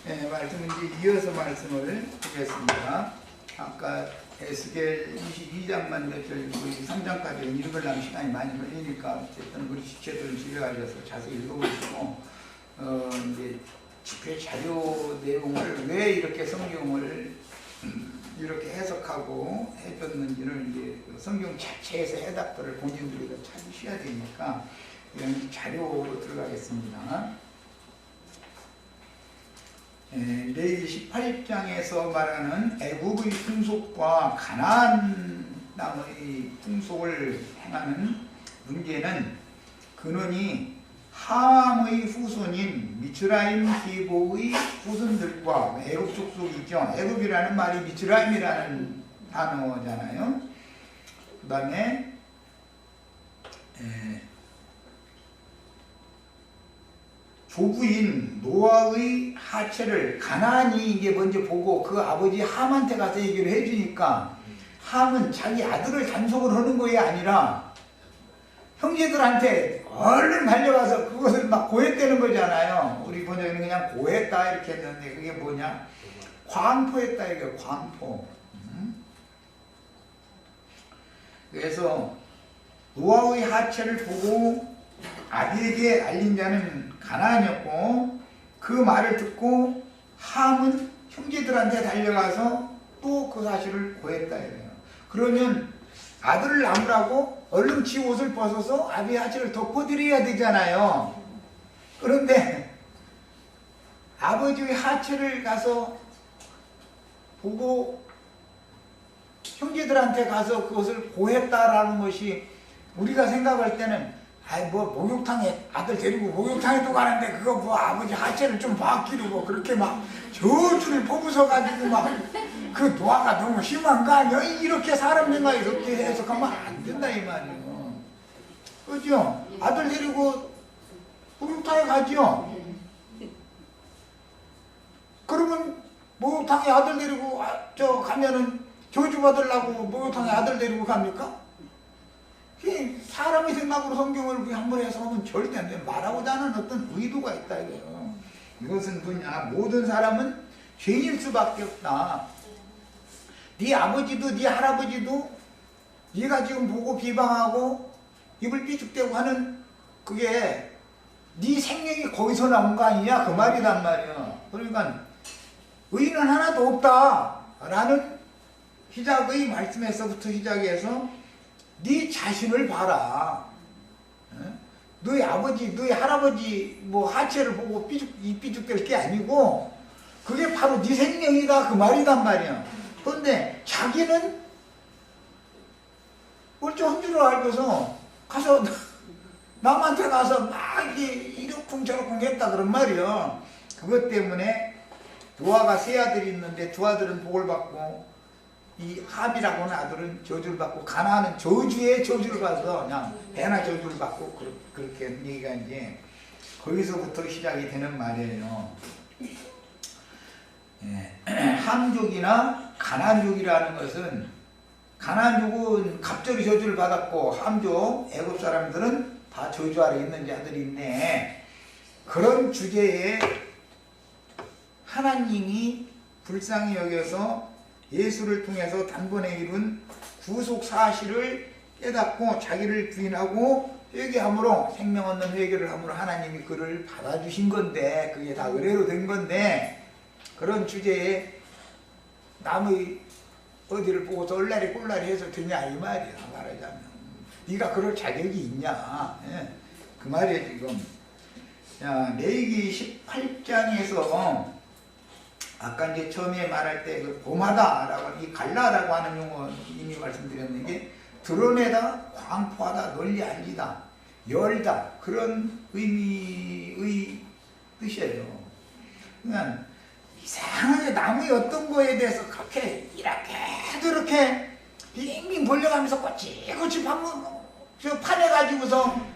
말씀을 이제 이어서 말씀을 드리겠습니다. 아까 에스겔 22장만 몇 절 읽고 23장까지 읽으려면 시간이 많이 걸리니까 어쨌든 우리 지체들은 집에 가셔서 자세히 읽어보시고 이제 집회 자료 내용을 왜 이렇게 성경을 이렇게 해석하고 해줬는지를 이제 성경 자체에서 해답들을 본인들이 다 찾으셔야 되니까 이런 자료로 들어가겠습니다. 레위기 18장에서 말하는 애굽의 풍속과 가나안 땅의 풍속을 행하는 문제는 근원이 함의 후손인 미츠라임 기보의 후손들과 애굽 족속이죠. 애굽이라는 말이 미츠라임이라는 단어잖아요. 그 다음에 조부인 노아의 하체를 가나안이 이제 먼저 보고 그 아버지 함한테 가서 얘기를 해주니까 함은 자기 아들을 단속을 하는 것이 아니라 형제들한테 얼른 달려가서 그것을 막 고했다는 거잖아요. 우리 번역에는 그냥 고했다 이렇게 했는데 그게 뭐냐? 광포했다 이게 광포. 그래서 노아의 하체를 보고 아비에게 알린 자는 가나안이었고 그 말을 듣고 함은 형제들한테 달려가서 또 그 사실을 고했다 이래요. 그러면 아들을 낳으라고 얼른 지 옷을 벗어서 아비의 하체를 덮어드려야 되잖아요. 그런데 아버지의 하체를 가서 보고 형제들한테 가서 그것을 고했다라는 것이 우리가 생각할 때는 아이 뭐 목욕탕에 아들 데리고 목욕탕에도 가는데 그거 뭐 아버지 하체를 좀 바뀌고 그렇게 막 저주를 뽑으셔 가지고 막 그 노화가 너무 심한 거 아니야? 이렇게 사람 생각이 그렇게 해석하면 안 된다 이 말이에요. 그죠? 아들 데리고 목욕탕에 가죠. 그러면 목욕탕에 아들 데리고 가면은 저주 받으려고 목욕탕에 아들 데리고 갑니까? 사람의 생각으로 성경을 함부로 해석하면 절대 안 돼. 말하고자 하는 어떤 의도가 있다 이거예요. 이것은 뭐냐? 모든 사람은 죄인일 수밖에 없다. 네 아버지도 네 할아버지도 네가 지금 보고 비방하고 입을 삐죽대고 하는 그게 네 생명이 거기서 나온 거 아니냐? 그 말이란 말이야. 그러니까 의인은 하나도 없다 라는 시작의 말씀에서부터 시작해서 네 자신을 봐라. 너희 아버지, 너희 할아버지 뭐 하체를 보고 삐죽댈 게 아니고 그게 바로 네 생명이다 그 말이단 말이야. 그런데 자기는 멀쩡한 줄 알고서 가서 남한테 가서 막 이러쿵저러쿵 했다 그런 말이야. 그것 때문에 노아가 세 아들이 있는데 두 아들은 복을 받고 이 함이라고 하는 아들은 저주를 받고 가나안은 저주에 저주를 받아서 그냥 배나 저주를 받고 그렇게 얘기가 이제 거기서부터 시작이 되는 말이에요. 함족이나 가나안족이라는 것은 가나안족은 갑절이 저주를 받았고 함족 애굽 사람들은 다 저주 아래 있는 자들이 있네. 그런 주제에 하나님이 불쌍히 여겨서 예수를 통해서 단번에 이룬 구속 사실을 깨닫고 자기를 부인하고 회개함으로 생명 얻는 회개를 함으로 하나님이 그를 받아주신 건데 그게 다 의뢰로 된 건데 그런 주제에 남의 어디를 보고서 얼라리 꼴라리 해서 되냐 이 말이야. 말하자면 네가 그럴 자격이 있냐 그 말이야 지금. 자, 레위기 18장에서 아까 이제 처음에 말할 때 그 봄하다라고 이 갈라라고 하는 용어 이미 말씀드렸는데 드러내다, 광포하다, 널리 알리다, 열다 그런 의미의 뜻이에요. 그러니까 이상하게 남의 어떤 거에 대해서 그렇게 이렇게 저렇게 빙빙 돌려가면서 꼬치꼬치 파내가지고서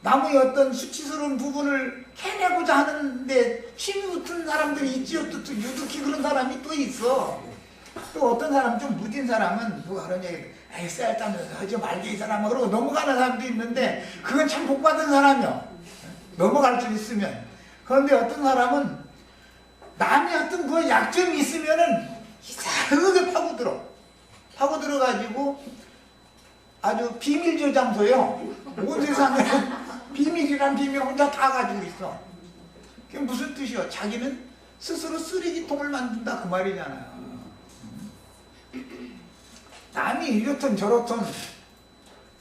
남의 어떤 수치스러운 부분을 캐내고자 하는데 힘이 붙은 사람들이 있지요. 또 유독히 그런 사람이 또 있어. 또 어떤 사람 좀 무딘 사람은 뭐 그런 얘기 에이 쌀따면서 하지 말게 이 사람은 그러고 넘어가는 사람도 있는데 그건 참 복받은 사람이요. 넘어갈 수 있으면. 그런데 어떤 사람은 남이 어떤 뭐 약점이 있으면은 이상하게 파고들어가지고 아주 비밀 저장소요. 온 세상에 비밀이란 비밀 혼자 다 가지고 있어. 그게 무슨 뜻이요? 자기는 스스로 쓰레기통을 만든다 그 말이잖아요. 남이 이렇든 저렇든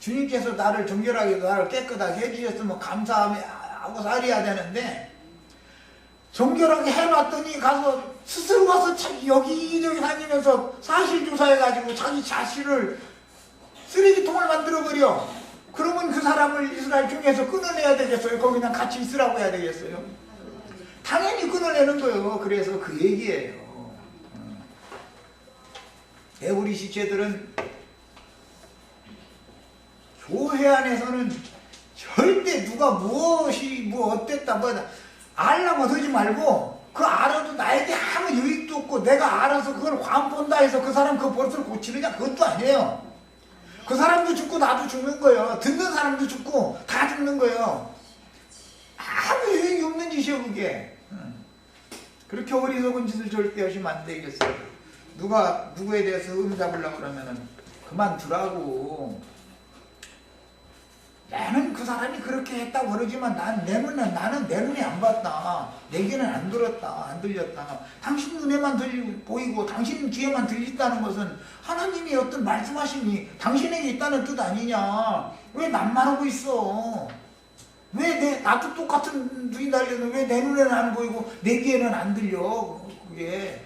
주님께서 나를 정결하게 나를 깨끗하게 해주셨으면 감사하고 살아야 되는데 정결하게 해놨더니 가서 스스로 가서 여기저기 다니면서 사실조사해가지고 자기 자신을 쓰레기통을 만들어버려. 그러면 그 사람을 이스라엘 중에서 끊어내야 되겠어요? 거기 그냥 같이 있으라고 해야 되겠어요? 당연히 끊어내는 거예요. 그래서 그 얘기예요. 우리 지체들은 교회 안에서는 절대 누가 무엇이 뭐 어땠다 뭐다 알라고 하지 말고 그 알아도 나에게 아무 유익도 없고 내가 알아서 그걸 관본다 해서 그 사람 그 버릇을 고치느냐 그것도 아니에요. 그 사람도 죽고 나도 죽는 거예요. 듣는 사람도 죽고 다 죽는 거예요. 아무 유익이 없는 짓이에요 그게. 그렇게 어리석은 짓을 절대 하시면 안 되겠어요. 누가 누구에 대해서 잡으려고 그러면은 그만두라고. 나는 그 사람이 그렇게 했다고 그러지만 나는 내 눈에 안 봤다. 내 귀는 안 들었다. 안 들렸다. 당신 눈에만 보이고 당신 귀에만 들린다는 것은 하나님이 어떤 말씀하심이 당신에게 있다는 뜻 아니냐. 왜 남만 하고 있어. 왜 나도 똑같은 눈이 달렸는데 왜 내 눈에는 안 보이고 내 귀에는 안 들려. 그게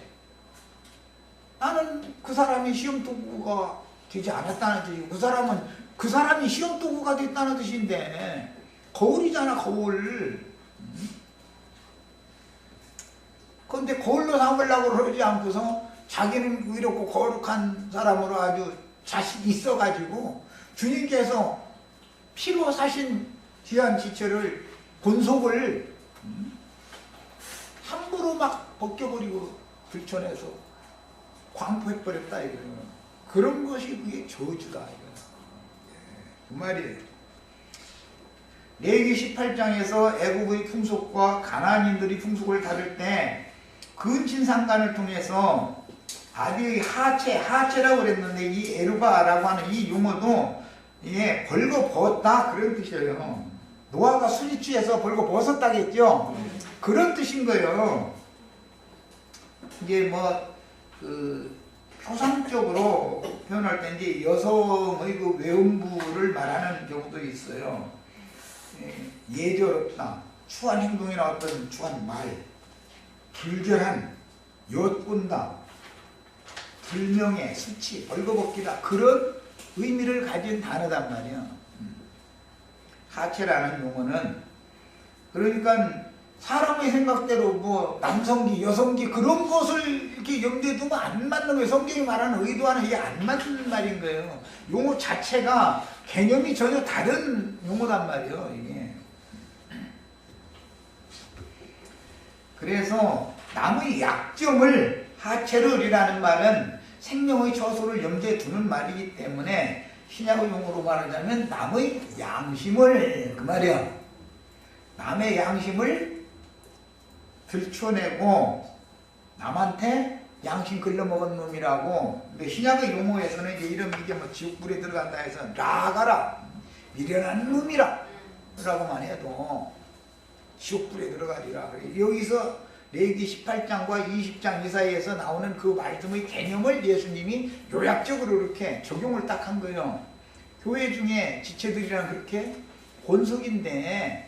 나는 그 사람이 시험 도구가 되지 않았다는 뜻이고 그 사람이 시험 도구가 됐다는 뜻인데 거울이잖아 거울. 그런데 거울로 삼으려고 그러지 않고서 자기는 의롭고 거룩한 사람으로 아주 자신이 있어가지고 주님께서 피로 사신 귀한 지체를 본속을 함부로 막 벗겨버리고 들춰내서 광포해버렸다 이거예요. 그런 것이 그게 저주다 이거예요. 그 말이에요. 레위기 18장에서 애국의 풍속과 가나안인들의 풍속을 다룰 때 근친상간을 통해서 아비의 하체라고 그랬는데 이 에르바라고 하는 이 용어도 이게 벌거벗다 그런 뜻이에요. 노아가 술이 취해서 벌거벗었다겠죠. 그런 뜻인 거예요. 이게 표상적으로 표현할 때 이제 여성의 그 외음부를 말하는 경우도 있어요. 예절없다, 추한 행동이나 어떤 추한 말, 불결한, 엿본다, 불명예, 수치, 벌거벗기다 그런 의미를 가진 단어단 말이야. 하체라는 용어는 그러니까 사람의 생각대로 뭐 남성기, 여성기 그런 것을 이렇게 염두에 두면 안 맞는 거예요. 성경이 말하는 의도와는 이게 안 맞는 말인 거예요. 용어 자체가 개념이 전혀 다른 용어단 말이에요. 이게. 그래서 남의 약점을 하체를이라는 말은 생명의 처소를 염두에 두는 말이기 때문에 신약의 용어로 말하자면 남의 양심을 그 말이야. 남의 양심을 들춰내고 남한테 양심 글러먹은 놈이라고. 근데 신약의 용어에서는 이제 이게 뭐 지옥불에 들어간다 해서 나가라 미련한 놈이라 라고만 해도 지옥불에 들어가리라. 여기서 레위기 18장과 20장 이 사이에서 나오는 그 말씀의 개념을 예수님이 요약적으로 이렇게 적용을 딱 한 거예요. 교회 중에 지체들이랑 그렇게 본속인데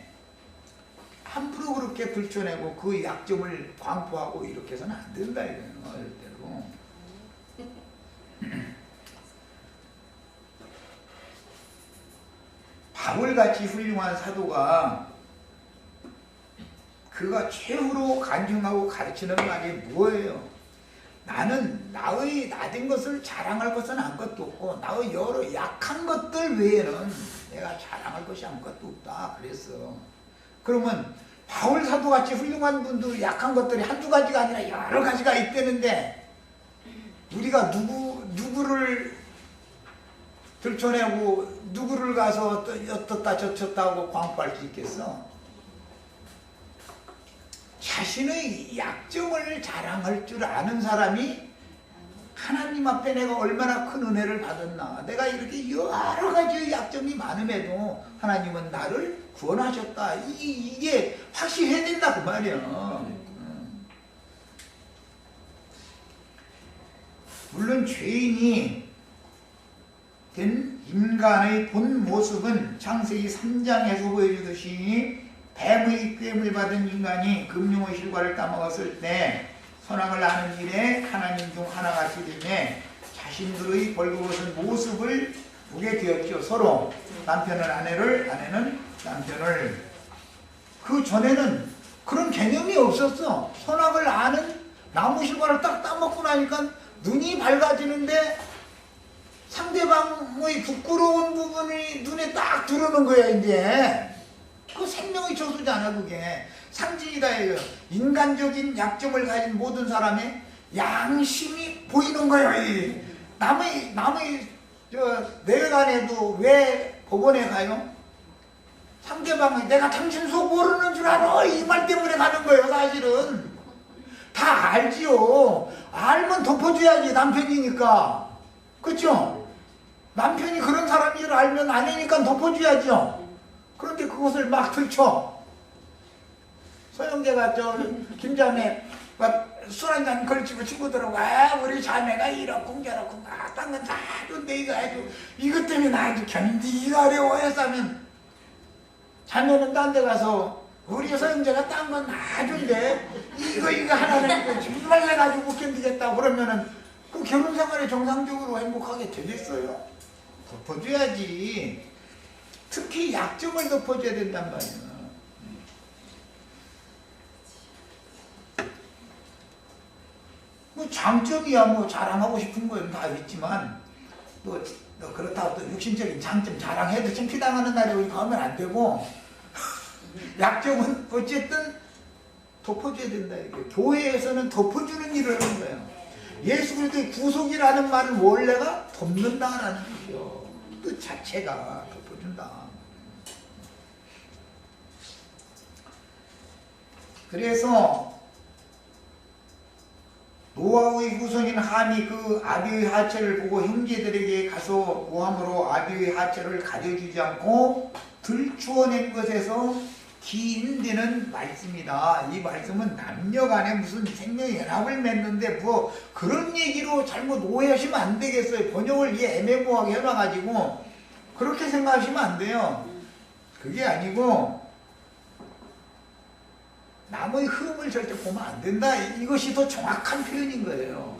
함부로 그렇게 들춰내고 그 약점을 광포하고 이렇게 해서는 안 된다 이거예요. 절대로. 바울같이 훌륭한 사도가 그가 최후로 간증하고 가르치는 말이 뭐예요? 나는 나의 나된 것을 자랑할 것은 아무것도 없고 나의 여러 약한 것들 외에는 내가 자랑할 것이 아무것도 없다 그랬어. 그러면 바울 사도같이 훌륭한 분도 약한 것들이 한두 가지가 아니라 여러 가지가 있다는데 우리가 누구를 들춰내고 누구를 가서 어떻다 저쳤다 하고 광고할 수 있겠어? 자신의 약점을 자기를 자랑할 줄 아는 사람이 하나님 앞에 내가 얼마나 큰 은혜를 받았나, 내가 이렇게 여러 가지 약점이 많음에도 하나님은 나를 구원하셨다, 이게 확실해야 된다 그 말이야. 물론 죄인이 된 인간의 본 모습은 창세기 3장에서 보여주듯이 뱀의 꾀임을 받은 인간이 금융의 실과를 따먹었을 때 선악을 아는 일에 하나님 중 하나같이 되매 자신들의 벌거벗은 모습을 보게 되었죠. 서로 남편은 아내를, 아내는 남편을. 그 전에는 그런 개념이 없었어. 선악을 아는 나무 실과를 딱 따먹고 나니까 눈이 밝아지는데 상대방의 부끄러운 부분이 눈에 딱 들어오는 거야. 이제 그 생명의 저수잖아. 그게 상징이다 이거. 인간적인 약점을 가진 모든 사람의 양심이 보이는 거예요. 남의 내관에도 왜 법원에 가요? 상대방이 내가 당신 속 모르는 줄 알아, 이 말 때문에 가는 거예요. 사실은 다 알지요. 알면 덮어줘야지, 남편이니까. 그렇죠? 남편이 그런 사람인 줄 알면 아내니까 덮어줘야죠. 그런데 그것을 막 들춰. 소영재가 김자매 술 한잔 걸치고 친구들하고 우리 자매가 이렇고 저렇고 딴 건 다 좋은데 이거 아주 이것 때문에 나 아주 견디기가 어려워해서 하면 자매는 딴 데 가서 우리 소영재가 딴 건 놔준데 이거 하나는 이거 정말 내가 아주 못 견디겠다 그러면은 그 결혼 생활에 정상적으로 행복하게 되겠어요? 덮어줘야지. 특히 약점을 덮어줘야 된단 말이야. 뭐 장점이야 뭐 자랑하고 싶은 거는 다 있지만 너 그렇다고 또 육신적인 장점 자랑해도 창피당하는 날에 우리 가면 안 되고 약점은 어쨌든 덮어줘야 된다. 이게 교회에서는 덮어주는 일을 하는 거예요. 예수 그리스도의 구속이라는 말을 원래가 덮는다라는 뜻이요. 뜻 자체가 덮어준다. 그래서 노아의 후손인 함이 그 아비의 하체를 보고 형제들에게 가서 모함으로 아비의 하체를 가려주지 않고 들추어낸 것에서 기인되는 말씀이다. 이 말씀은 남녀간에 무슨 생명연합을 맺는데 뭐 그런 얘기로 잘못 오해하시면 안 되겠어요. 번역을 애매모호하게 해놔가지고 그렇게 생각하시면 안 돼요. 그게 아니고 남의 흐름을 절대 보면 안 된다. 이것이 더 정확한 표현인 거예요.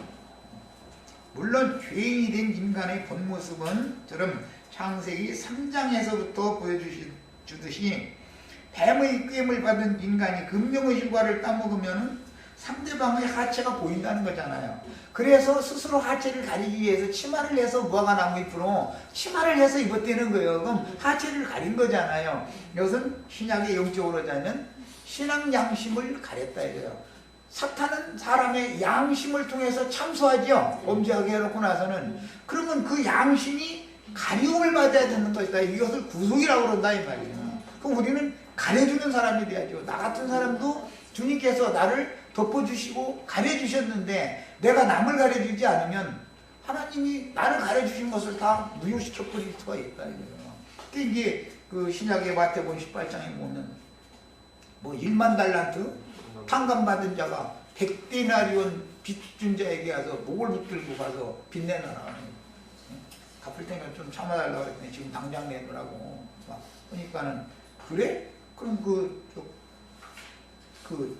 물론 죄인이 된 인간의 본 모습은 저런 창세기 3장에서부터 보여주듯이 뱀의 꾀임을 받은 인간이 금령의 실과를 따먹으면 상대방의 하체가 보인다는 거잖아요. 그래서 스스로 하체를 가리기 위해서 치마를 해서 무화과 나무 잎으로 치마를 해서 입었다는 거예요. 그럼 하체를 가린 거잖아요. 이것은 신약의 영적으로 자면 신앙 양심을 가렸다 이거예요. 사탄은 사람의 양심을 통해서 참소하죠. 범죄하게 해놓고 나서는. 그러면 그 양심이 가리움을 받아야 되는 것이다. 이것을 구속이라고 그런다 이 말이에요. 그럼 우리는 가려주는 사람이 돼야죠. 나 같은 사람도 주님께서 나를 덮어주시고 가려주셨는데 내가 남을 가려주지 않으면 하나님이 나를 가려주신 것을 다 무효시켜 버릴 수가 있다 이거예요. 그게 이제 그 신약의 마태복음 18장에 보면 뭐 1만 달란트 탕감받은 자가 100데나리온 빚 준 자에게 가서 목을 붙들고 가서 빚 내놔라. 갚을 테니까 좀 참아달라고 했더니 지금 당장 내놓으라고. 그러니까는 그래? 그럼 그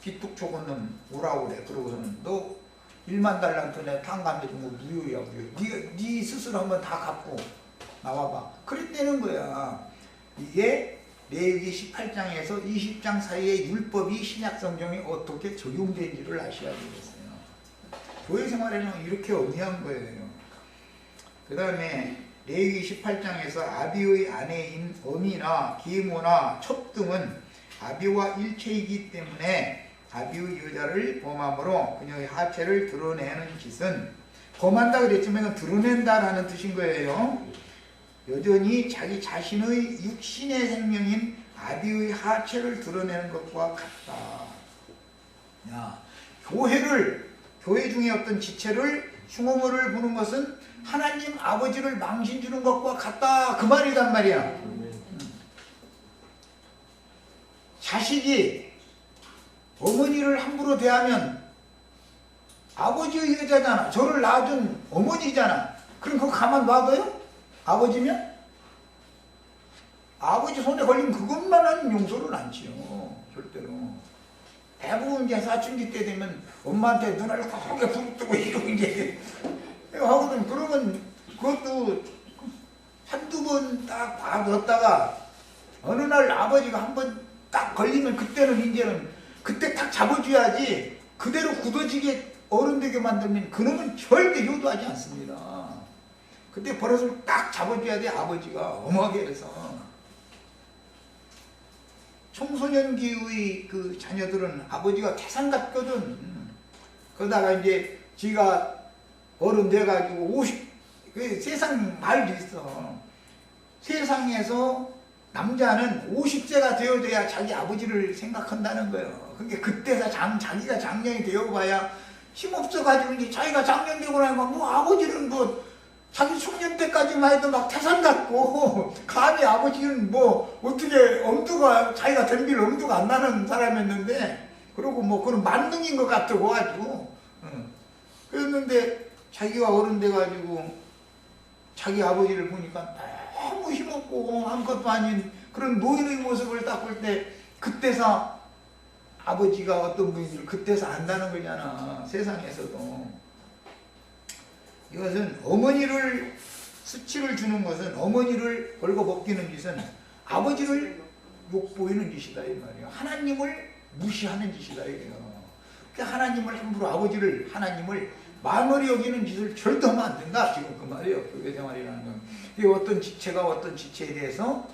빚뚝 적은 놈 오라고 그래. 그러고서는 너 1만 달란트 내 탕감해준 거 무효야. 네 스스로 한번 다 갚고 나와봐. 그랬다는 거야. 이게 레위기 18장에서 20장 사이의 율법이 신약성경에 어떻게 적용된지를 아셔야 되겠어요. 교회 생활에는 이렇게 엄미한 거예요. 그 다음에 레위기 18장에서 아비의 아내인 어미나 계모나 첩 등은 아비와 일체이기 때문에 아비의 여자를 범함으로 그녀의 하체를 드러내는 짓은 범한다 그랬지만 드러낸다라는 뜻인 거예요. 여전히 자기 자신의 육신의 생명인 아비의 하체를 드러내는 것과 같다. 말이야. 교회 중에 어떤 지체를 흉어물을 부는 것은 하나님 아버지를 망신 주는 것과 같다 그 말이란 말이야. 자식이 어머니를 함부로 대하면 아버지의 여자잖아. 저를 낳아준 어머니잖아. 그럼 그거 가만 놔둬요? 아버지면? 아버지 손에 걸리면 그것만은 용서를 안 지요. 절대로. 대부분 이제 사춘기 때 되면 엄마한테 눈을 크게 부릅뜨고 이러고 이제 하거든. 그러면 그것도 한두 번 딱 봐뒀다가 어느 날 아버지가 한 번 딱 걸리면 그때는 이제는 그때 딱 잡아줘야지 그대로 굳어지게 어른되게 만들면 그놈은 절대 효도하지 않습니다. 그때 버릇을 딱 잡아줘야 돼. 아버지가 엄하게 해서. 청소년기의 그 자녀들은 아버지가 태산 같거든. 그러다가 이제 지가 어른 돼가지고 세상 말도 있어. 세상에서 남자는 50세가 되어줘야 자기 아버지를 생각한다는 거예요. 그러니까 그때서 자기가 장년이 되어봐야 힘없어가지고 이제 자기가 장년 되고 나니까 뭐 아버지는 뭐 자기 청년 때까지만 해도 막 태산 같고 감히 아버지는 뭐 어떻게 엄두가 자기가 덤빌 엄두가 안 나는 사람이었는데 그러고 뭐 그런 만능인 것 같고 가지고 그랬는데 자기가 어른 돼가지고 자기 아버지를 보니까 너무 힘없고 아무것도 아닌 그런 노인의 모습을 딱 볼 때 그때서 아버지가 어떤 분인지를 그때서 안다는 거잖아. 세상에서도. 이것은 어머니를 수치를 주는 것은 어머니를 벌거벗기는 짓은 아버지를 욕보이는 짓이다 이 말이에요. 하나님을 무시하는 짓이다 이래요. 그러니까 하나님을 함부로 하나님을 만월히 여기는 짓을 절대 하면 안 된다. 지금 그 말이에요. 교회 생활이라는 건. 이게 어떤 지체가 어떤 지체에 대해서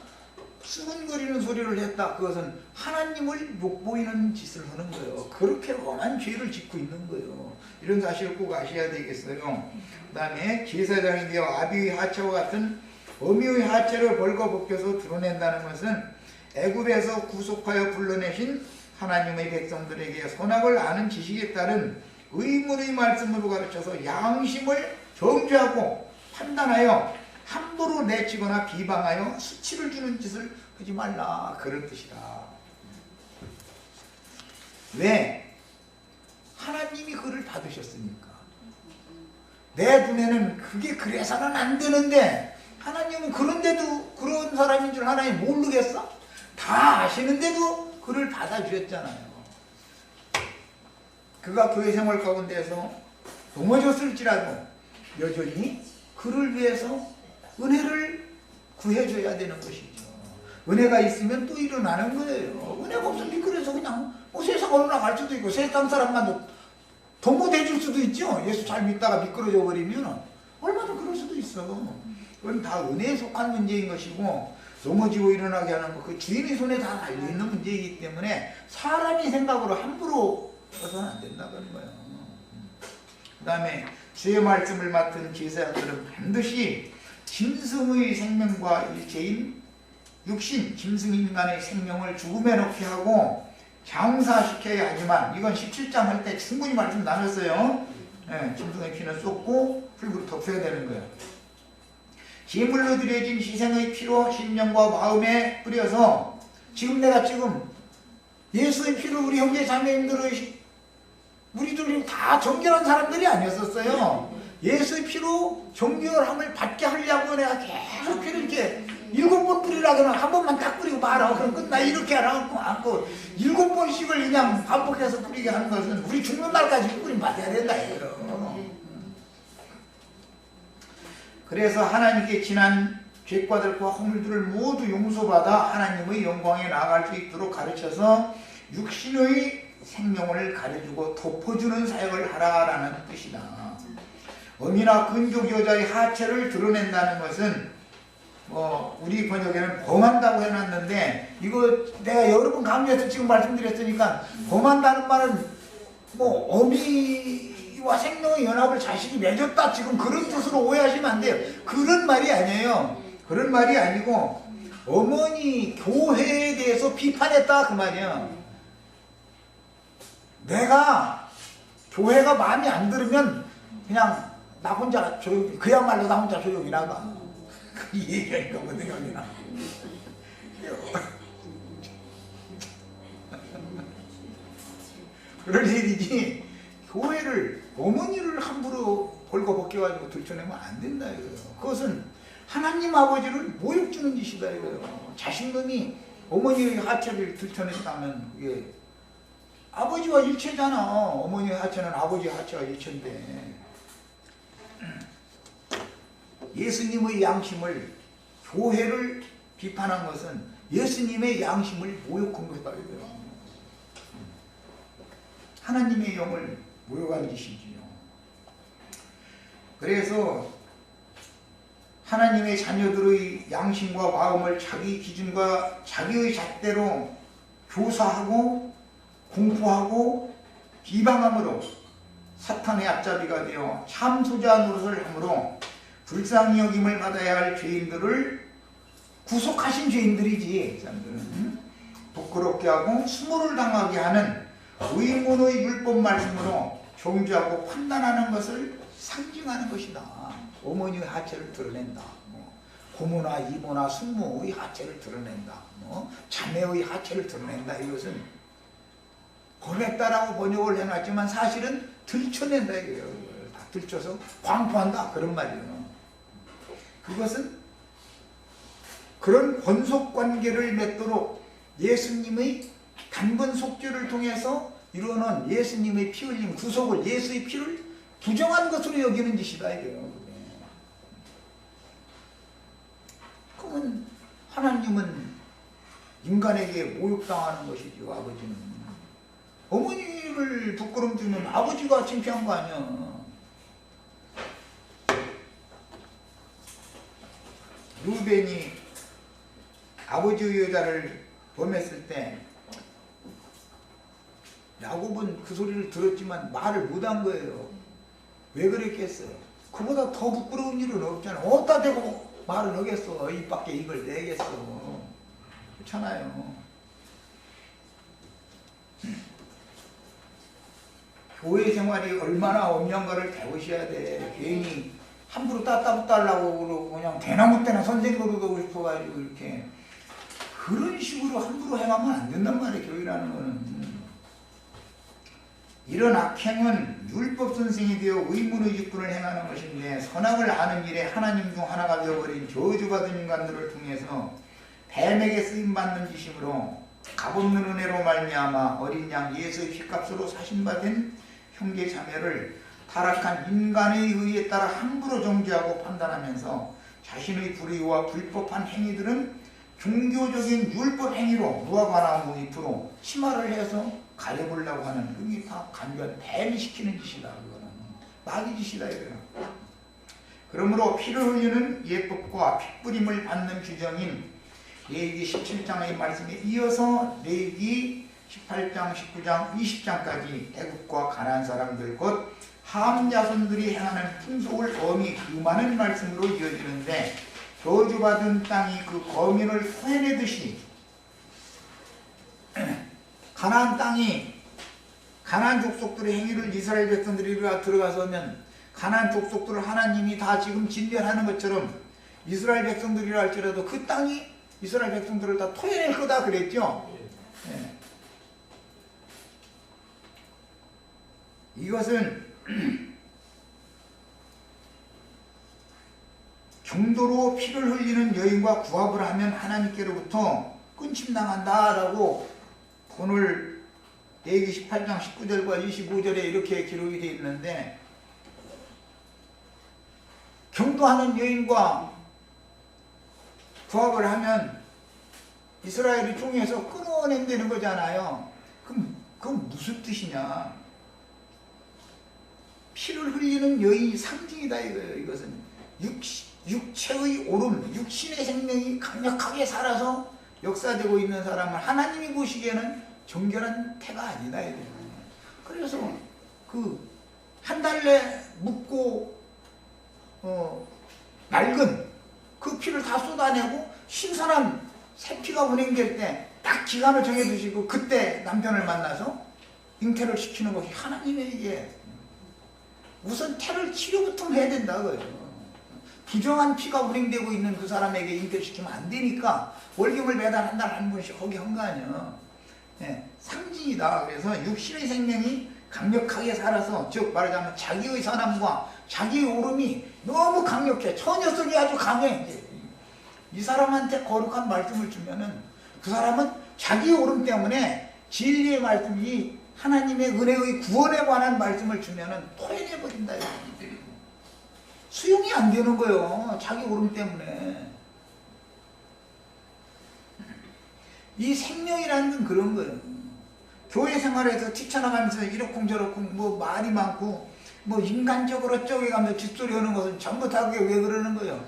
수근거리는 소리를 했다. 그것은 하나님을 욕보이는 짓을 하는 거예요. 그렇게 엄한 죄를 짓고 있는 거예요. 이런 사실을 꼭 아셔야 되겠어요. 그 다음에 제사장이 되어 아비의 하체와 같은 어미의 하체를 벌거벗겨서 드러낸다는 것은 애굽에서 구속하여 불러내신 하나님의 백성들에게 선악을 아는 지식에 따른 의문의 말씀으로 가르쳐서 양심을 정죄하고 판단하여 함부로 내치거나 비방하여 수치를 주는 짓을 하지 말라. 그런 뜻이다. 왜? 하나님이 그를 받으셨으니까. 내 눈에는 그게 그래서는 안 되는데 하나님은 그런데도 그런 사람인 줄 하나님 모르겠어? 다 아시는데도 그를 받아주셨잖아요. 그가 교회 생활 가운데서 넘어졌을지라도 여전히 그를 위해서 은혜를 구해줘야 되는 것이죠. 은혜가 있으면 또 일어나는 거예요. 은혜가 없으면 그래서 그냥 뭐 세상 어느 나갈 수도 있고 세상 사람만 도모돼줄 수도 있죠. 예수 잘 믿다가 미끄러져 버리면 얼마나 그럴 수도 있어. 그건 다 은혜에 속한 문제인 것이고 넘어지고 일어나게 하는 거 그 주인의 손에 다 달려있는 문제이기 때문에 사람이 생각으로 함부로 해서는 안 된다는 거예요. 그 다음에 주의 말씀을 맡은 제사장들은 반드시 짐승의 생명과 일체인 육신, 짐승인간의 생명을 죽음에 넣게 하고 장사시켜야 하지만 이건 17장 할 때 충분히 말씀 나눴어요. 네, 짐승의 피는 쏟고 흙으로 덮어야 되는 거예요. 제물로 드려진 희생의 피로 심령과 마음에 뿌려서 내가 지금 예수의 피로 우리 형제 자매님들의 우리들이 다 정결한 사람들이 아니었었어요. 예수의 피로 정결함을 받게 하려고 내가 계속 피를 이렇게 7번 뿌리라고 하면 한 번만 딱 뿌리고 말아. 그럼 끝나. 이렇게 않고 7번씩을 그냥 반복해서 뿌리게 하는 것은 우리 죽는 날까지 뿌림 받아야 된다 이거예요. 그래서 하나님께 지난 죄과들과 허물들을 모두 용서받아 하나님의 영광에 나아갈 수 있도록 가르쳐서 육신의 생명을 가려주고 덮어주는 사역을 하라라는 뜻이다. 어미나 근족 여자의 하체를 드러낸다는 것은 우리 번역에는 범한다고 해놨는데 이거 내가 여러 번 강조해서 지금 말씀드렸으니까 범한다는 말은 어미와 생명의 연합을 자식이 맺었다 지금 그런 뜻으로 오해하시면 안 돼요. 그런 말이 아니에요. 그런 말이 아니고 어머니 교회에 대해서 비판했다 그 말이야. 내가 교회가 마음에 안 들으면 그냥 나 혼자 조용히, 그야말로 나 혼자 조용히 나가. 그 얘기하는 거거든요. 그냥. 그럴 일이지 교회를, 어머니를 함부로 벌거벗겨가지고 들춰내면 안 된다 이거예요. 그것은 하나님 아버지를 모욕 주는 짓이다 이거예요. 자식놈이 어머니의 하체를 들춰냈다면 이게 아버지와 일체잖아. 어머니의 하체는 아버지의 하체와 일체인데, 예수님의 양심을, 교회를 비판한 것은 예수님의 양심을 모욕한 거다 이거예요. 하나님의 영을 모욕한 짓이지요. 그래서 하나님의 자녀들의 양심과 마음을 자기 기준과 자기의 잣대로 교사하고 공포하고 비방함으로 사탄의 앞잡이가 되어 참소자 노릇을 함으로 불쌍히 여김을 받아야 할 죄인들을 구속하신 죄인들이지. 그 사람들은 부끄럽게 하고 수모를 당하게 하는 의문의 율법 말씀으로 정죄하고 판단하는 것을 상징하는 것이다. 어머니의 하체를 드러낸다. 고모나 이모나 숙모의 하체를 드러낸다. 자매의 하체를 드러낸다. 이것은 범했다라고 번역을 해놨지만 사실은 들춰낸다 이거예요. 다 들춰서 광포한다 그런 말이에요. 그것은 그런 권속관계를 맺도록 예수님의 단번 속죄를 통해서 이루어놓은 예수님의 피 흘림 구속을, 예수의 피를 부정한 것으로 여기는 짓이다 이거예요. 그러면 하나님은 인간에게 모욕당하는 것이죠. 아버지는 어머니를 부끄럼 주는 아버지가 창피한 거 아니야. 루벤이 아버지의 여자를 범했을 때 야곱은 그 소리를 들었지만 말을 못한 거예요. 왜 그랬겠어요? 그보다 더 부끄러운 일은 없잖아. 어디다 대고 말을 하겠어. 입 밖에 이걸 내겠어. 그렇잖아요. 교회 생활이 얼마나 엄연가를 배우셔야 돼. 괜히 함부로 따따붙다 하려고 그러고 그냥 대나무 때나 선생 노릇하고 싶어가지고 이렇게 그런 식으로 함부로 행하면 안 된단 말이에요. 교회라는 거는. 이런 악행은 율법 선생이 되어 의문의 직분을 행하는 것인데, 선악을 아는 일에 하나님 중 하나가 되어버린 저주받은 인간들을 통해서 뱀에게 쓰임받는 짓이므로 값없는 은혜로 말미암아 어린 양 예수의 피값으로 사신받은 형제 자매를 타락한 인간의 의에 따라 함부로 정죄하고 판단하면서 자신의 불의와 불법한 행위들은 종교적인 율법 행위로 무화과나무 잎으로 치마를 해서 가려보려고 하는, 그게 다 간교한 뱀이 시키는 짓이다. 그거는 마귀 짓이다 이거예요. 그러므로 피를 흘리는 예법과 핏부림을 받는 규정인 레위기 17장의 말씀에 이어서 레위기 18장, 19장, 20장까지 애국과 가나안 사람들 곧 함 자손들이 행하는 풍속을 엄히 금하는 말씀으로 이어지는데, 저주받은 땅이 그 거민을 토해내듯이 가나안 땅이 가나안 족속들의 행위를 이스라엘 백성들이 들어가서면 가나안 족속들을 하나님이 다 지금 진멸하는 것처럼 이스라엘 백성들이라 할지라도 그 땅이 이스라엘 백성들을 다 토해낼 거다 그랬죠. 네. 이것은 경도로 피를 흘리는 여인과 구합을 하면 하나님께로부터 끊임당한다라고 오늘 레위기 18장 19절과 25절에 이렇게 기록이 되어 있는데, 경도하는 여인과 구합을 하면 이스라엘이 종에서 끊어낸다는 거잖아요. 그럼 무슨 뜻이냐? 피를 흘리는 여인이 상징이다 이거예요. 이것은 육체의 오름, 육신의 생명이 강력하게 살아서 역사되고 있는 사람을 하나님이 보시기에는 정결한 태가 아니다. 그래서 그 한 달 내 묵고 맑은 그 피를 다 쏟아내고 신선한 새 피가 운행될 때 딱 기간을 정해두시고 그때 남편을 만나서 잉태를 시키는 것이 하나님에게 우선 태를 치료부터 해야 된다고요. 부정한 피가 운행되고 있는 그 사람에게 잉태시키면 안 되니까 월경을 매달 한 달 한 번씩 하게 한 거 아니야. 예, 상징이다. 그래서 육신의 생명이 강력하게 살아서, 즉 말하자면 자기의 선함과 자기의 오름이 너무 강력해. 처녀성이 아주 강해. 이 사람한테 거룩한 말씀을 주면은 그 사람은 자기의 오름 때문에 진리의 말씀이 하나님의 은혜의 구원에 관한 말씀을 주면은 토해내버린다. 수용이 안 되는 거예요. 자기 오름 때문에. 이 생명이라는 건 그런 거예요. 교회 생활에서 뛰쳐나가면서 이러쿵저러쿵 뭐 말이 많고 뭐 인간적으로 쪼개가면서 뒷소리 하는 것은 전부 다 그게 왜 그러는 거예요?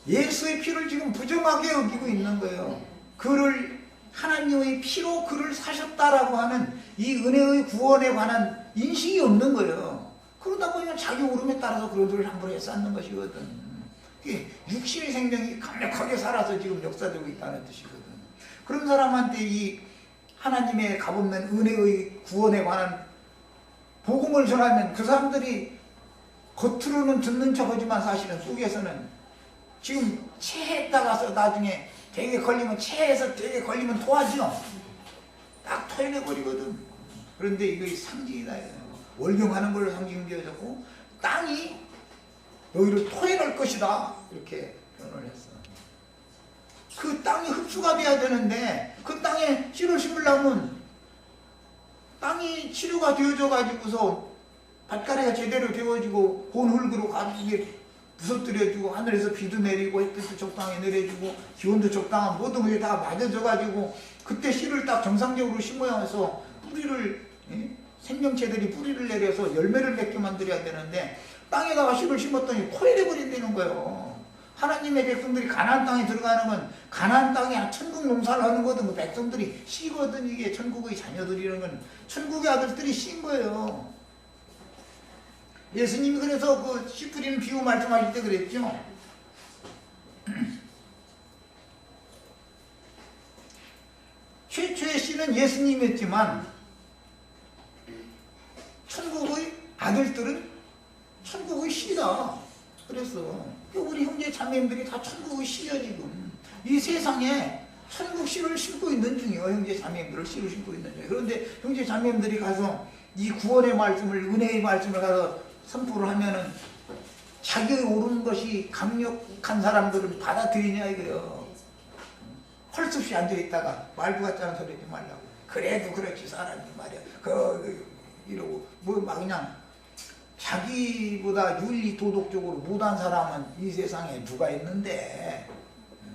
예수의 피를 지금 부정하게 여기고 있는 거예요. 그를 하나님의 피로 그를 사셨다라고 하는 이 은혜의 구원에 관한 인식이 없는 거예요. 그러다 보면 자기 오름에 따라서 그런 소리를 함부로 쌓는 것이거든. 육신의 생명이 강력하게 살아서 지금 역사되고 있다는 뜻이거든. 그런 사람한테 이 하나님의 값없는 은혜의 구원에 관한 복음을 전하면 그 사람들이 겉으로는 듣는 척하지만 사실은 속에서는 지금 체했다가서 나중에 되게 걸리면, 체해서 되게 걸리면 토하죠. 딱 토해내버리거든. 그런데 이거 상징이다. 월경하는 걸로 상징되어졌고, 땅이 너희를 토해낼 것이다. 이렇게 표현을 했어. 그 땅이 흡수가 돼야 되는데, 그 땅에 씨를 심으려면 땅이 치료가 되어져 가지고서 밭가래가 제대로 되어지고 본 흙으로 가지고 부서뜨려주고 하늘에서 비도 내리고 햇빛도 적당히 내려주고 기온도 적당한 모든 것이 다 맞아져 가지고 그때 씨를 딱 정상적으로 심어서 뿌리를, 생명체들이 뿌리를 내려서 열매를 맺게 만들어야 되는데 땅에다가 씨를 심었더니 토해내 버린다는 거예요. 하나님의 백성들이 가나안 땅에 들어가는 건 가나안 땅에 천국 농사를 하는 거든 그 백성들이 씨거든. 이게 천국의 자녀들이라는 건 천국의 아들들이 씨인 거예요. 예수님이 그래서 그 씨 뿌리는 비유 말씀하실 때 그랬죠. 최초의 씨는 예수님이었지만 천국의 아들들은 천국의 씨다. 그래서 우리 형제 자매님들이 다 천국의 씨야. 지금 이 세상에 천국 씨를 심고 있는 중이에요. 형제 자매님들을 씨를 심고 있는 중이에요. 그런데 형제 자매님들이 가서 이 구원의 말씀을, 은혜의 말씀을 가서 선포를 하면은 자기의 옳은 것이 강력한 사람들은 받아들이냐 이거요. 헐섭이 앉아있다가 말도 같지 않은 소리 하지 말라고. 그래도 그렇지 사람이 말이야. 이러고 뭐 막 그냥 자기보다 윤리 도덕적으로 못한 사람은 이 세상에 누가 있는데,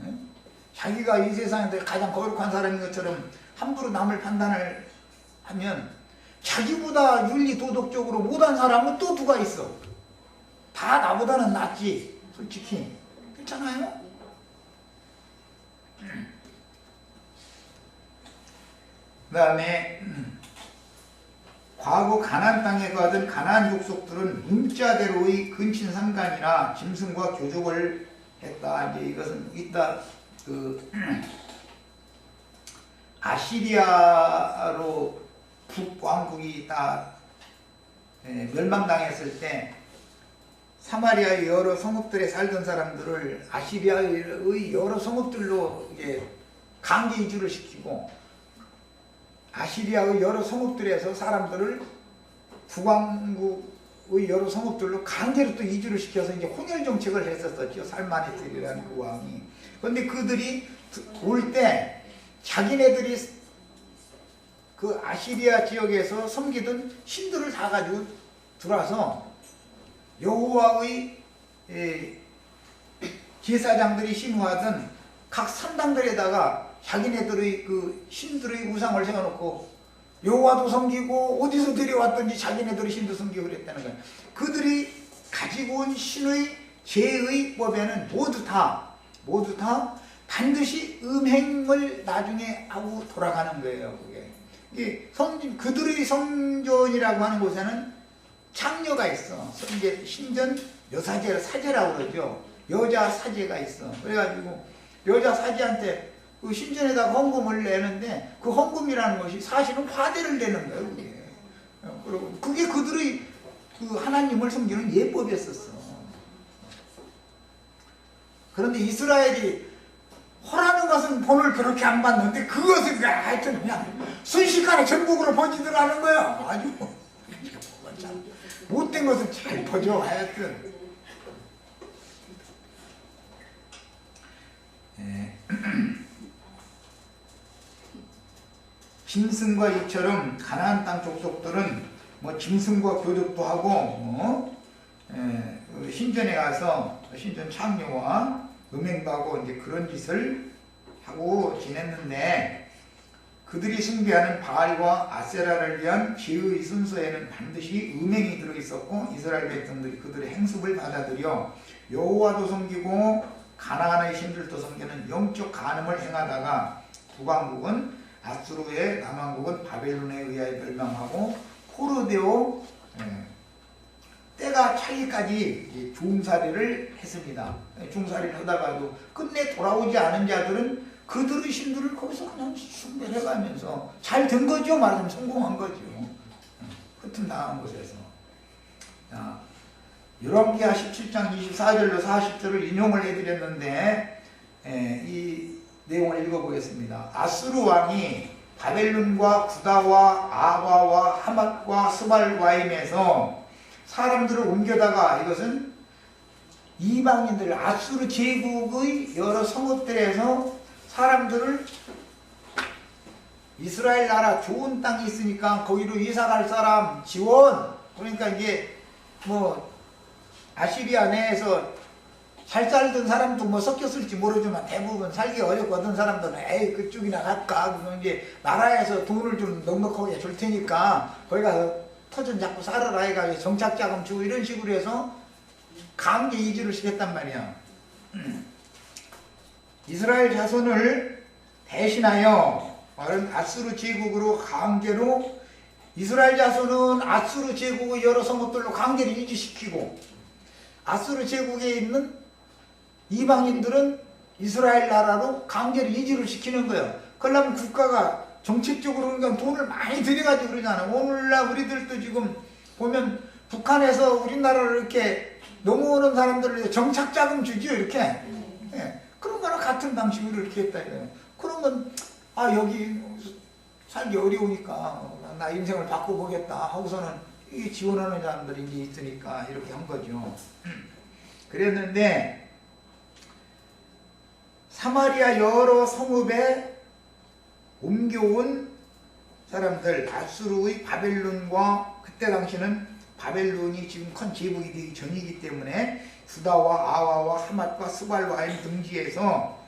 응? 자기가 이 세상에서 가장 거룩한 사람인 것처럼 함부로 남을 판단을 하면 자기보다 윤리 도덕적으로 못한 사람은 또 누가 있어? 다 나보다는 낫지, 솔직히. 그렇잖아요? 그 다음에 과거 가나안 땅에 거하던 가나안 족속들은 문자대로의 근친상간이나 짐승과 교족을 했다. 이제 이것은 이따 그 아시리아로 북왕국이 다 멸망당했을 때 사마리아의 여러 성읍들에 살던 사람들을 아시리아의 여러 성읍들로 이제 강제 이주를 시키고, 아시리아의 여러 성읍들에서 사람들을 북왕국의 여러 성읍들로 강제로 또 이주를 시켜서 이제 혼혈 정책을 했었었죠. 살마네셀이라는 그 왕이. 그런데 그들이 올 때 자기네들이 그 아시리아 지역에서 섬기던 신들을 다 가지고 들어와서 여호와의 제사장들이 신우하던 각 산당들에다가 자기네들의 그 신들의 우상을 세워놓고 여호와도 섬기고 어디서 데려왔든지 자기네들의 신도 섬기고 그랬다는 거예요. 그들이 가지고 온 신의 제의 법에는 모두 다 반드시 음행을 나중에 하고 돌아가는 거예요. 그게 그들의 성전이라고 하는 곳에는 창녀가 있어. 신전 여사제, 사제라고 그러죠. 여자 사제가 있어. 그래가지고 여자 사제한테 그 신전에다가 헌금을 내는데 그 헌금이라는 것이 사실은 화대를 내는 거예요. 그게. 그리고 그게 그들의 그 하나님을 섬기는 예법이었었어. 그런데 이스라엘이 허라는 것은 본을 그렇게 안 받는데 그것을 하여튼 그냥 순식간에 전국으로 번지더라는 거야. 아주 못된 것은 잘 퍼져. 하여튼 짐승과 이처럼 가나안 땅 족속들은 뭐 짐승과 교접도 하고 신전에 가서 신전 창녀와 음행도 하고 이제 그런 짓을 하고 지냈는데 그들이 숭배하는 바알과 아세라를 위한 제의 순서에는 반드시 음행이 들어있었고 이스라엘 백성들이 그들의 행습을 받아들여 여호와도 섬기고 가나안의 신들도 섬기는 영적 간음을 행하다가 북왕국은 아수르의 남왕국은 바벨론에 의하여 멸망하고 포로되어 때가 차기까지 종살이를 했습니다. 종살이를 하다가도 끝내 돌아오지 않은 자들은 그들의 신들을 거기서 그냥 숭배를 해가면서 잘 된 거죠. 말하자면 성공한 거죠. 흩은 당한 곳에서. 열왕기하 17장 24절로 40절을 인용을 해드렸는데 이 내용을 읽어보겠습니다. 아수르 왕이 바벨론과 구다와 아바와 하맛과 스발과임에서 사람들을 옮겨다가 이것은 이방인들 아수르 제국의 여러 성읍들에서 사람들을 이스라엘 나라 좋은 땅이 있으니까 거기로 이사갈 사람 지원. 그러니까 이제 뭐 아시리아 내에서 잘 살던 사람도 뭐 섞였을지 모르지만 대부분 살기 어렵고 어떤 사람들은 에이 그쪽이나 갈까. 그러면 이제 나라에서 돈을 좀 넉넉하게 줄 테니까 거기 가서 터전 잡고 살아라 해가지고 정착자금 주고 이런 식으로 해서 강제 이주를 시켰단 말이야. 이스라엘 자손을 대신하여 아수르 제국으로 강제로 이스라엘 자손은 아수르 제국의 여러 성읍들로 강제로 이주시키고 아수르 제국에 있는 이방인들은 이스라엘 나라로 강제로 이주를 시키는 거예요. 그러려면 국가가 정책적으로 그러니까 돈을 많이 들여가지고 그러잖아. 오늘날 우리들도 지금 보면 북한에서 우리나라를 이렇게 넘어오는 사람들을 정착자금 주죠. 이렇게. 예. 그런 거랑 같은 방식으로 이렇게 했다 이거예요. 그러면 여기 살기 어려우니까 나 인생을 바꿔보겠다 하고서는 이 지원하는 사람들이 이제 있으니까 이렇게 한 거죠. 그랬는데 사마리아 여러 성읍에 옮겨온 사람들 아수르의 바벨론과 그때 당시는 바벨론이 지금 큰 제국이 되기 전이기 때문에 구다와 아와와 하맛과 스발와임 등지에서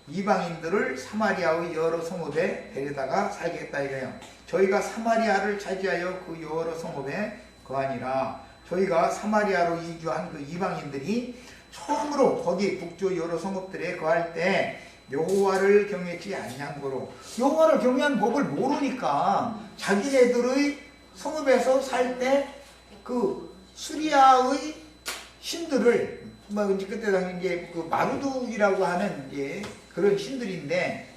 이방인들을 사마리아의 여러 성읍에 데려다가 살게 했다 이거예요. 저희가 사마리아를 차지하여 그 여러 성읍에 거하니라. 저희가 사마리아로 이주한 그 이방인들이 처음으로 거기 북쪽 여러 성읍들에 거할 때 여호와를 경외치 아니한 거로 여호와를 경외하는 법을 모르니까 자기네들의 성읍에서 살 때 그 수리아의 신들을 뭐 이제 그때 당시 이제 그 마루둑이라고 하는 이제 그런 신들인데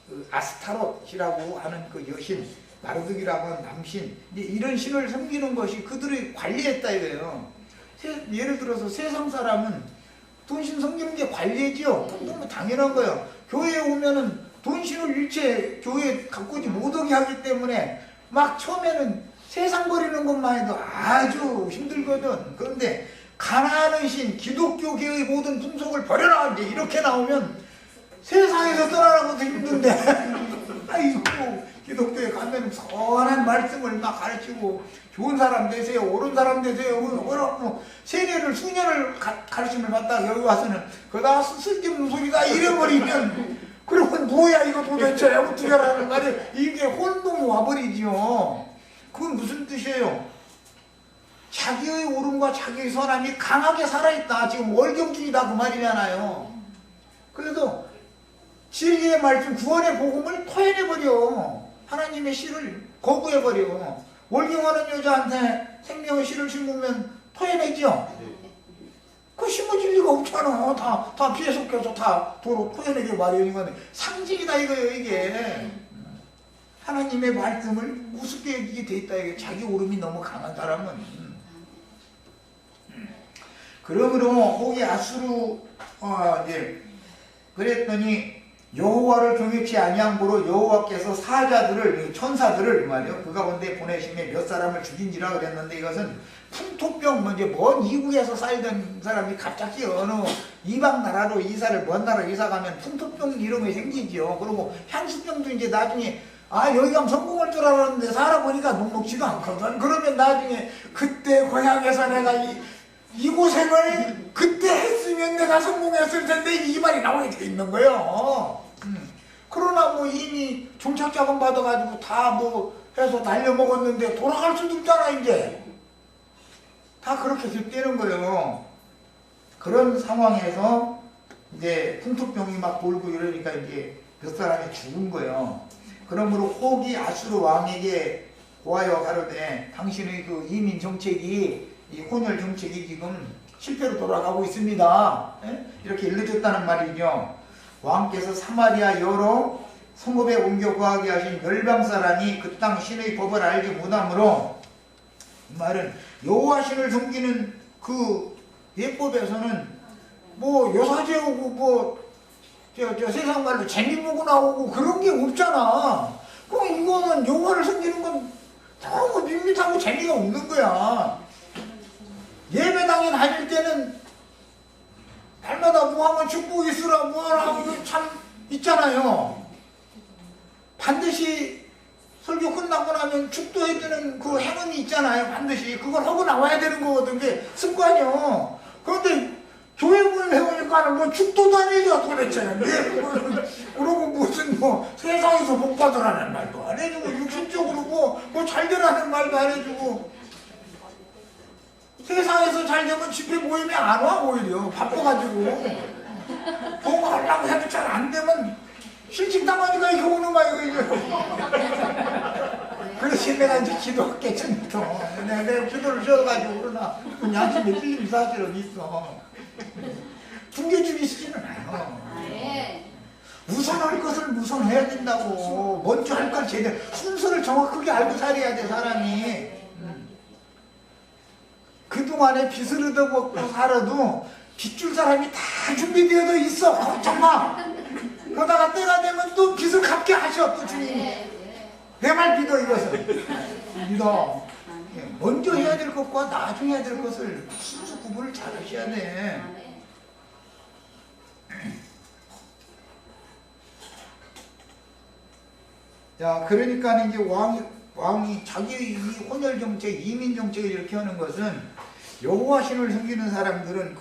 그 아스타롯이라고 하는 그 여신 마루둑이라고 하는 남신 이런 신을 섬기는 것이 그들이 관리했다 이거예요. 예를 들어서 세상 사람은 돈신 섬기는 게 관리지요. 너무 당연한 거예요. 교회에 오면은 돈신을 일체 교회에 갖고 오지 못하게 하기 때문에 막 처음에는 세상 버리는 것만 해도 아주 힘들거든. 그런데 가나안의 신 기독교계의 모든 풍속을 버려라 이제 이렇게 나오면 세상에서 떠나는 것도 힘든데 아이고 기독교에 가면 선한 말씀을 막 가르치고 좋은 사람 되세요 옳은 사람 되세요 뭐라고 세례를 수년을 가르침을 받다가 여기 와서는 그다 쓸데없는 소리다 이래버리면 그러면 뭐야 이거 도대체 어떻게 하라는 말이야. 이게 혼동이 와버리죠. 그건 무슨 뜻이에요? 자기의 옳음과 자기의 선함이 강하게 살아있다. 지금 월경중이다 그 말이잖아요. 그래도 진리의 말씀 구원의 복음을 토해내버려. 하나님의 씨를 거부해버려. 월경하는 여자한테 생명의 씨를 심으면 토해내죠. 그 심어질 리가 없잖아. 다 피해 속해서 다 도로 토해내게 마련인 건데 상징이다 이거예요 이게. 하나님의 말씀을 우습게 여기게 돼 있다. 이게 자기 오름이 너무 강한 사람은. 그러므로 혹이 아수르 이제 그랬더니 여호와를 경외치 아니함으로 여호와께서 사자들을 천사들을 말이요 그 가운데 보내심에 몇 사람을 죽인지라 그랬는데, 이것은 풍토병 이제 먼 이국에서 살던 사람이 갑자기 어느 이방 나라로 이사를 먼 나라로 이사 가면 풍토병 이런 게 생기죠. 그리고 향수병도 이제 나중에 여기 가면 성공할 줄 알았는데 살아보니까 녹록지가 않거든. 그러면 나중에 그때 고향에서 내가 이 고생을 그때 했으면 내가 성공했을 텐데 이 말이 나오게 돼 있는 거예요. 그러나 뭐 이미 종착자금 받아가지고 다 뭐 해서 날려먹었는데 돌아갈 수도 없잖아. 이제 다 그렇게 되는 거예요. 그런 상황에서 이제 풍토병이 막 돌고 이러니까 이제 몇 사람이 죽은 거예요. 그러므로 혹이 아수르 왕에게 고하여 가로되 당신의 그 이민 정책이, 이 혼혈 정책이 지금 실패로 돌아가고 있습니다. 이렇게 일러줬다는 말이죠. 왕께서 사마리아 여러 성읍에 옮겨 거하게 하신 멸방 사람이 그 땅 신의 법을 알지 못하므로, 이 말은 여호와 신을 섬기는 그 예법에서는 뭐 요사제 오고 뭐 저 세상 말로 재미보고 나오고 그런 게 없잖아. 그럼 이거는 여호와를 섬기는 건 너무 밋밋하고 재미가 없는 거야. 예배당에 다닐 때는 날마다 뭐 하면 축복 있으라 뭐하라 참 있잖아요. 반드시 설교 끝나고 나면 축도해주는 그 행운이 있잖아요. 반드시 그걸 하고 나와야 되는 거거든. 그게 습관이요. 그런데 교회 문을 배우니까는 뭐 축도도 안 해줘 도대체. 그러고 무슨 뭐 세상에서 복 받으라는 말도 안 해주고, 육신적으로 뭐 잘 되라는 말도 안 해주고, 세상에서 잘 되면 집회 모임에 안 와. 오히려 바빠가지고 뭐 하려고 해도 잘 안 되면 실직당하니까 이렇게 오는 거야. 이거 그래서 내가 이제 기도할게. 처음부터 내가 기도를 쉬어가지고 그러나 양심에 찔림 사실은 있어. 붕괴주의시지는 않아. 우선할 것을 우선해야 된다고. 먼저 할 걸 제대로 순서를 정확하게 알고 살아야 돼 사람이. 그동안에 빚을 얻어먹고 살아도 빚줄 사람이 다 준비되어 있어. 걱정 마. 그러다가 때가 되면 또 빚을 갚게 하셔. 또 주님이. 내 말 믿어. 이것을 믿어. 먼저 해야 될 것과 나중에 해야 될 것을 순수 구분을 잘 하셔야 돼. 자, 그러니까 이제 왕이 자기의 이 혼혈 정책, 이민 정책을 이렇게 하는 것은 여호와 신을 섬기는 사람들은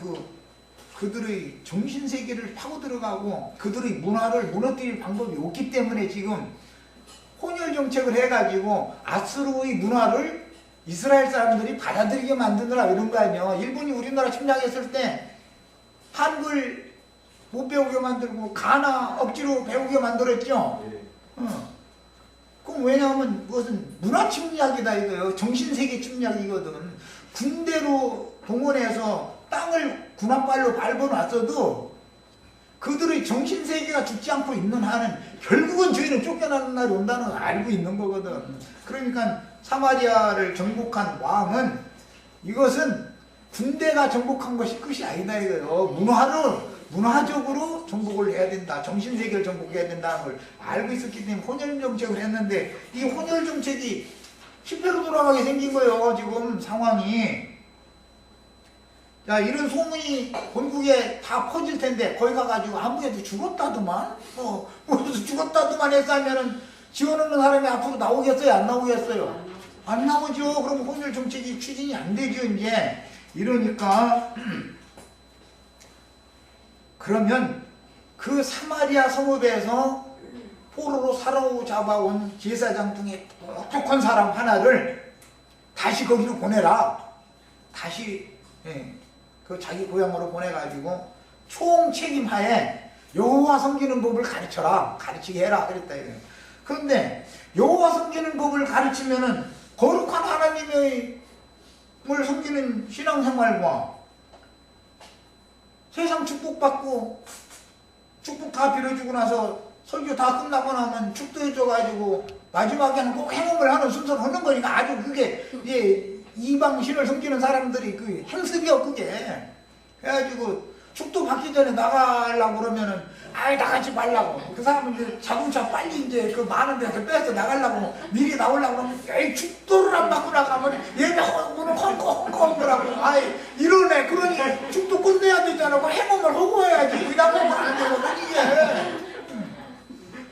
그들의 정신 세계를 파고 들어가고 그들의 문화를 무너뜨릴 방법이 없기 때문에 지금 혼혈 정책을 해가지고 아수르의 문화를 이스라엘 사람들이 받아들이게 만드느라 이런 거 아니에요. 일본이 우리나라 침략했을 때 한글 못 배우게 만들고 가나 억지로 배우게 만들었죠. 그럼 왜냐하면 그것은 문화 침략이다 이거예요. 정신세계 침략이거든. 군대로 동원해서 땅을 군함발로 밟아놨어도 그들의 정신세계가 죽지 않고 있는 한은 결국은 저희는 쫓겨나는 날이 온다는 걸 알고 있는 거거든. 그러니까 사마리아를 정복한 왕은 이것은 군대가 정복한 것이 끝이 아니다 이거예요. 문화적으로 정복을 해야 된다. 정신세계를 정복해야 된다는 걸 알고 있었기 때문에 혼혈 정책을 했는데 이 혼혈 정책이 실패로 돌아가게 생긴 거예요. 지금 상황이. 자, 이런 소문이 본국에 다 퍼질 텐데 거기 가가지고 아무래도 죽었다더만 무슨 죽었다더만 했으면은 지원하는 사람이 앞으로 나오겠어요? 안 나오겠어요? 안 나오죠. 그럼 혼혈 정책이 추진이 안 되죠. 이제 이러니까 그러면 그 사마리아 성읍에서 포로로 사로잡아온 제사장 중에 똑똑한 사람 하나를 다시 거기로 보내라. 다시 그 자기 고향으로 보내가지고 총 책임하에 여호와 섬기는 법을 가르쳐라. 가르치게 해라. 그랬다 이거예요. 그런데 여호와 섬기는 법을 가르치면은 거룩한 하나님을 섬기는 신앙생활과 세상 축복받고 축복 다 빌어주고 나서 설교 다 끝나고 나면 축도해줘가지고 마지막에는 꼭 행음을 하는 순서를 하는 거니까 아주 그게 이방신을 섬기는 사람들이 그 행습이요 그게. 그래가지고 축도 받기 전에 나가려고 그러면은 아예 나가지 말라고. 그 사람은 이제 자동차 빨리 이제 그 많은 데서 빼서 나가려고 미리 나오려고 그러면 에이 축도를 안 받고 나가면 얘네 오늘 헝컹헝컹더라고. 아이 이러네. 그러니 축도 끝내야 되잖아. 그 행음을 하고 해야지. 그 다음에 안 되거든 이게.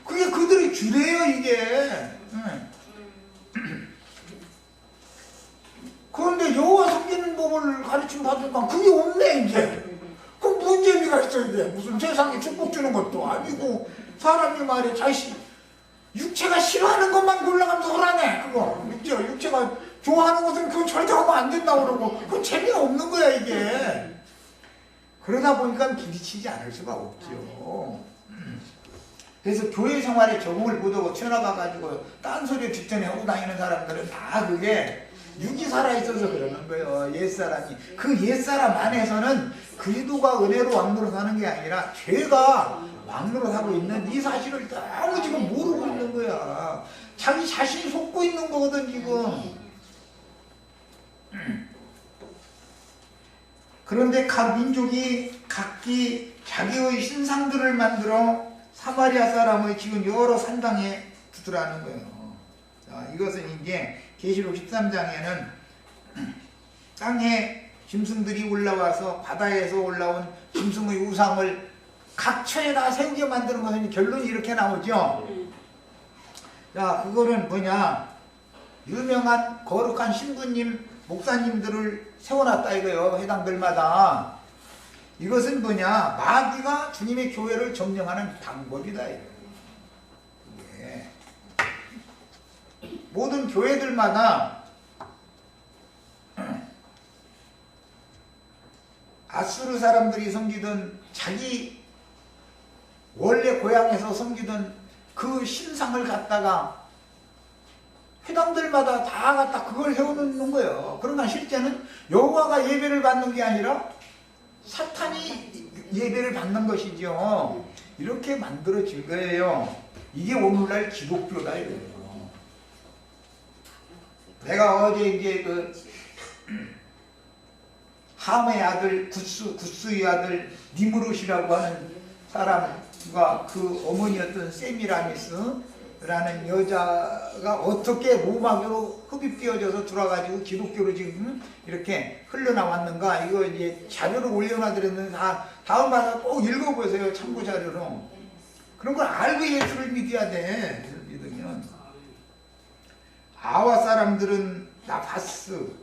그게 그들의 주례예요 이게. 그런데 여호와 섬기는 법을 가르침 받으니까 그게 없네 이제. 그럼 무슨 재미가 있어야 돼? 무슨 세상에 축복 주는 것도 아니고 사람이 말이야 자식 육체가 싫어하는 것만 골라가면서 하라네. 그거 육체가 좋아하는 것은 그건 절대 하면 안 된다고 그러고 그건 재미가 없는 거야 이게. 그러다 보니까 부딪히지 않을 수가 없죠. 그래서 교회 생활에 적응을 못하고 튀어나가가지고 딴소리 뒷전에 하고 다니는 사람들은 다 그게 육이 살아있어서 그러는 거예요. 옛사람이. 그 옛사람 안에서는 그리스도가 은혜로 왕노릇 하는 게 아니라 죄가 왕노릇 하고 있는 이 사실을 너무 지금 모르고 있는 거야. 자기 자신이 속고 있는 거거든 지금. 그런데 각 민족이 각기 자기의 신상들을 만들어 사마리아 사람의 지금 여러 산당에 두드라는 거예요. 자, 이것은 이제 계시록 13장에는 땅에 짐승들이 올라와서 바다에서 올라온 짐승의 우상을 각처에다 세우게 만드는 것은 결론이 이렇게 나오죠. 자, 그거는 뭐냐? 유명한 거룩한 신부님, 목사님들을 세워놨다 이거예요. 해당들마다. 이것은 뭐냐? 마귀가 주님의 교회를 점령하는 방법이다 이거예요. 예. 모든 교회들마다 아수르 사람들이 섬기던 자기 원래 고향에서 섬기던 그 신상을 갖다가 회당들마다 다 갖다 그걸 해오는 거예요. 그러나 실제는 여호와가 예배를 받는 게 아니라 사탄이 예배를 받는 것이죠. 이렇게 만들어질 거예요. 이게 오늘날 기독교다 이거예요. 내가 어제 이제 그 함의 아들 구스의 아들 니무롯이라고 하는 사람과 그 어머니였던 세미라미스라는 여자가 어떻게 로마교로 흡입되어져서 들어가지고 기독교로 지금 이렇게 흘러나왔는가 이거 이제 자료를 올려놔드렸는데 다음 받아 꼭 읽어보세요. 참고 자료로. 그런 걸 알고 예수를 믿어야 돼. 믿으면. 아와 사람들은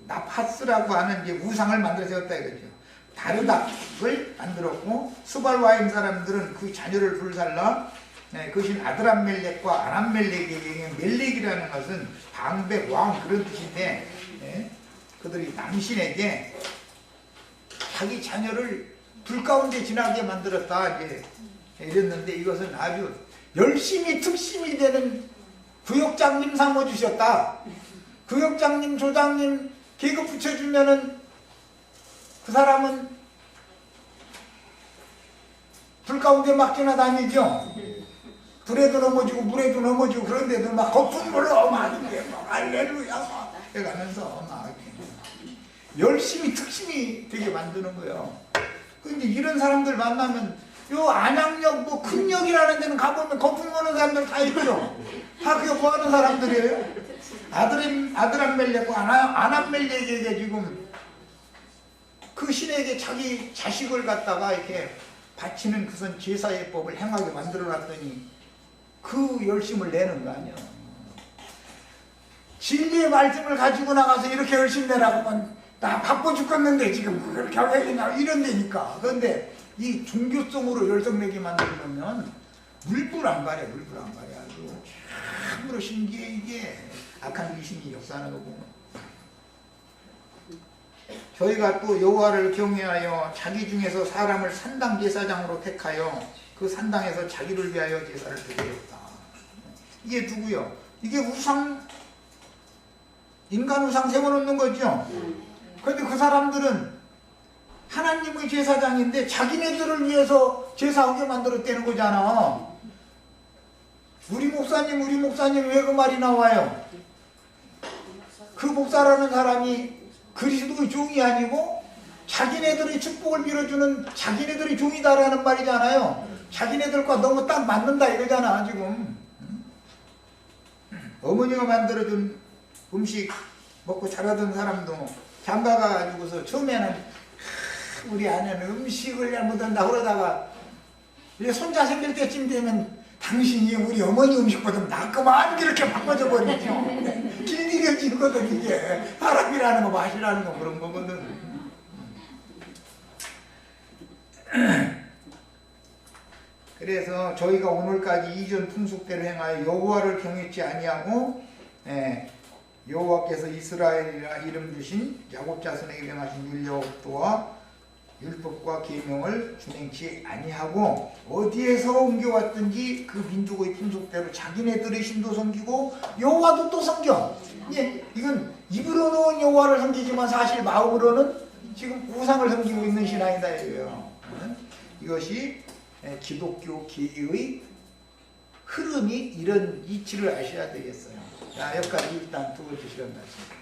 나파스라고 하는 이제 우상을 만들어 세웠다 이거죠. 다르닥을 만들었고 스발와임 사람들은 그 자녀를 불살라 그것이 아드람멜렉과 아람멜렉에게 멜렉이라는 것은 방백 왕 그런 뜻인데 그들이 남신에게 자기 자녀를 불 가운데 지나게 만들었다 이제 이랬는데 이것은 아주 열심히 특심이 되는 구역장님 삼아주셨다. 구역장님, 조장님 계급 붙여주면은 그 사람은 불 가운데 막 지나다니죠. 불에도 넘어지고 물에도 넘어지고 그런데도 막 거품으로 막 알렐루야 막 해가면서 막 열심히 특심이 되게 만드는 거예요. 근데 이런 사람들 만나면 요 안양역 뭐 큰 역이라는 데는 가보면 거품 보는 사람들 다 있죠. 다 그게 뭐 하는 사람들이에요? 아드람멜렉과 아남멜렉에게 지금 그 신에게 자기 자식을 갖다가 이렇게 바치는 그선 제사의 법을 행하게 만들어 놨더니 그 열심을 내는 거 아니야. 진리의 말씀을 가지고 나가서 이렇게 열심히 내라고 하면 나 바빠 죽겠는데 지금 그걸 경외이나 이런 데니까. 그런데 이 종교성으로 열성내게 만들려면 물불 안 가려. 아주 참으로 신기해 이게. 악한 귀신이 역사하는 거고. 저희가 또 여호와를 경외하여 자기 중에서 사람을 산당 제사장으로 택하여 그 산당에서 자기를 위하여 제사를 드리겠다. 이게 누구요? 이게 우상, 인간 우상 세워놓는 거죠. 그런데 그 사람들은 하나님의 제사장인데 자기네들을 위해서 제사하게 만들었다는 거잖아. 우리 목사님 왜 그 말이 나와요? 그 목사라는 사람이 그리스도의 종이 아니고 자기네들의 축복을 빌어주는 자기네들의 종이다라는 말이잖아요. 자기네들과 너무 딱 맞는다 이거잖아 지금. 어머니가 만들어준 음식 먹고 자라던 사람도 장가가가지고서 처음에는 우리 아내는 음식을 잘못한다 그러다가 이제 손자 생길 때쯤 되면 당신이 우리 어머니 음식보다 낫구만 이렇게 바꿔줘 버리죠. 길들여지거든 이게. 사람이라는 거 맛이라는 거 그런 거거든. 그래서 저희가 오늘까지 이전 풍속대로 행하여 여호와를 경외치 아니하고 여호와께서 이스라엘이라 이름 주신 야곱 자손에게 명하신 율법과 계명을 준행치 아니하고 어디에서 옮겨왔든지 그 민족의 풍속대로 자기네들의 신도 섬기고 여호와도 또 섬겨. 이건 입으로는 여호와를 섬기지만 사실 마음으로는 지금 우상을 섬기고 있는 신앙이다 이거예요. 이것이 기독교계의 흐름이 이런 이치를 아셔야 되겠어요. 자, 여기까지 일단 두 번째 시간 말씀.